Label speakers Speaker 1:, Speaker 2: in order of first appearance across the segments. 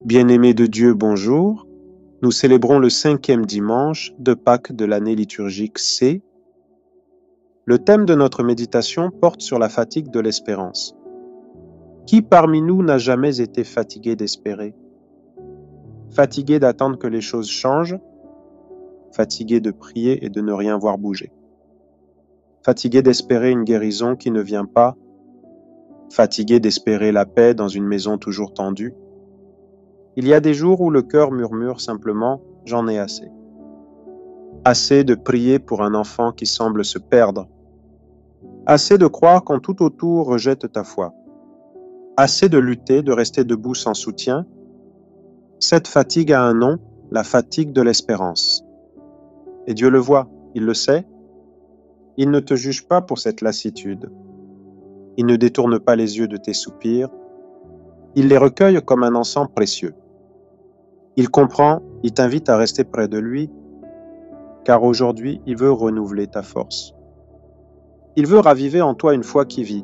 Speaker 1: Bien-aimés de Dieu, bonjour. Nous célébrons le 5e dimanche de Pâques de l'année liturgique C. Le thème de notre méditation porte sur la fatigue de l'espérance. Qui parmi nous n'a jamais été fatigué d'espérer? Fatigué d'attendre que les choses changent? Fatigué de prier et de ne rien voir bouger? Fatigué d'espérer une guérison qui ne vient pas? Fatigué d'espérer la paix dans une maison toujours tendue? Il y a des jours où le cœur murmure simplement « j'en ai assez ». Assez de prier pour un enfant qui semble se perdre. Assez de croire quand tout autour rejette ta foi. Assez de lutter, de rester debout sans soutien. Cette fatigue a un nom, la fatigue de l'espérance. Et Dieu le voit, il le sait. Il ne te juge pas pour cette lassitude. Il ne détourne pas les yeux de tes soupirs. Il les recueille comme un encens précieux. Il comprend, il t'invite à rester près de lui, car aujourd'hui, il veut renouveler ta force. Il veut raviver en toi une foi qui vit.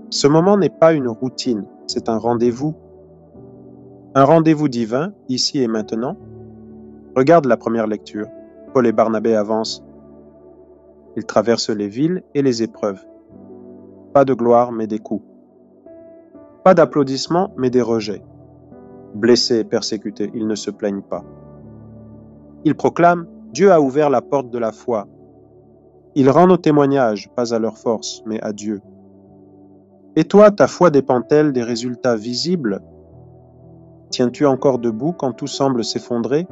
Speaker 1: Ce moment n'est pas une routine, c'est un rendez-vous. Un rendez-vous divin, ici et maintenant. Regarde la première lecture. Paul et Barnabé avancent. Ils traversent les villes et les épreuves. Pas de gloire, mais des coups. Pas d'applaudissements, mais des rejets. Blessés et persécutés, ils ne se plaignent pas. Ils proclament « Dieu a ouvert la porte de la foi ». Ils rendent au témoignage, pas à leur force, mais à Dieu. Et toi, ta foi dépend-elle des résultats visibles? Tiens-tu encore debout quand tout semble s'effondrer?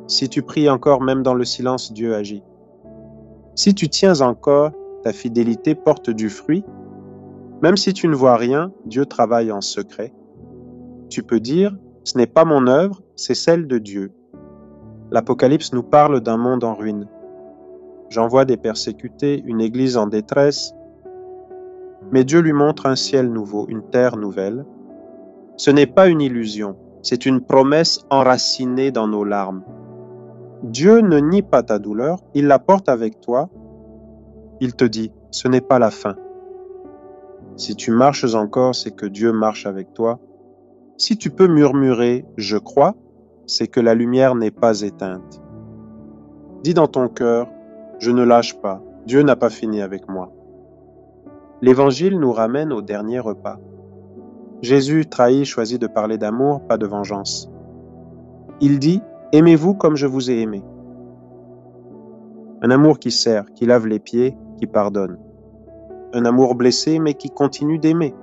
Speaker 1: Si tu pries encore, même dans le silence, Dieu agit. Si tu tiens encore, ta fidélité porte du fruit. Même si tu ne vois rien, Dieu travaille en secret. Tu peux dire, ce n'est pas mon œuvre, c'est celle de Dieu. L'Apocalypse nous parle d'un monde en ruine. J'en vois des persécutés, une église en détresse, mais Dieu lui montre un ciel nouveau, une terre nouvelle. Ce n'est pas une illusion, c'est une promesse enracinée dans nos larmes. Dieu ne nie pas ta douleur, il la porte avec toi. Il te dit, ce n'est pas la fin. Si tu marches encore, c'est que Dieu marche avec toi. Si tu peux murmurer « je crois », c'est que la lumière n'est pas éteinte. Dis dans ton cœur « je ne lâche pas, Dieu n'a pas fini avec moi ». L'Évangile nous ramène au dernier repas. Jésus, trahi, choisit de parler d'amour, pas de vengeance. Il dit « aimez-vous comme je vous ai aimé ». Un amour qui sert, qui lave les pieds, qui pardonne. Un amour blessé, mais qui continue d'aimer.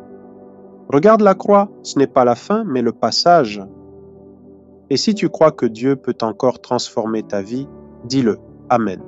Speaker 1: Regarde la croix, ce n'est pas la fin, mais le passage. Et si tu crois que Dieu peut encore transformer ta vie, dis-le. Amen.